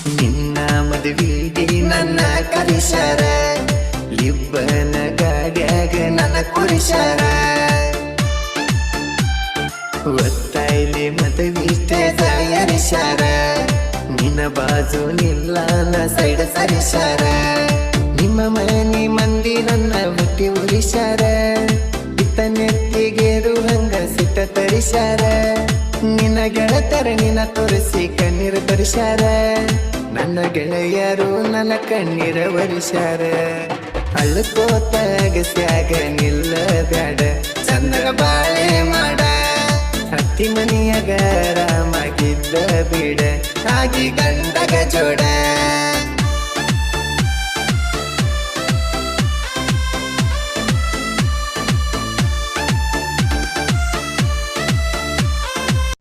ನಿನ್ನ ಮದುವಿಗೆ ನನ್ನ ಕಲಿಸ್ಯಾರ, ಇಬ್ಬನ ಗಾಡ್ಯಾಗ ನನ್ನ ಕುರಿಸ್ಯಾರ. ಒತ್ತಾಯ್ಲಿ ಮದುವಿಷ್ಟೇ ತಯಾರಿಸ್ಯಾರ, ನಿನ್ನ ಬಾಜು ನಿಲ್ಲಾನ ಸೈಡ್ ಸರಿಸ್ಯಾರ. ನಿಮ್ಮ ಮನೆ ಮಂದಿ ನನ್ನ ಹುಟ್ಟಿ ಉರಿಸ್ಯಾರ, ಇತ್ತ ನೆತ್ತಿಗೇರು ಹಂಗ ಸಿಟ್ಟ ತರಿಸ್ಯಾರ. ನಿನ್ನ ಗೆಳತರ ನಿನ್ನ ತೋರಿಸಿ ಕಣ್ಣೀರು ತರಿಸ್ಯಾರ, ನನ್ನ ಗೆಳೆಯರು ನನ್ನ ಕಣ್ಣೀರ ಒರಿಸ್ಯಾರ. ಅಳ್ಕೋತ ಅಗಸ್ಯಾಗ ನಿಲ್ಲ ಬ್ಯಾಡ, ಚಂದಗ ಬಾಳೆ ಮಾಡ. ಹತ್ತಿ ಮನಿಯಾಗ ರಾಮಾಗಿದ್ದ ಬಿಡ, ಆಗಿ ಗಂಡಗ ಜೋಡ.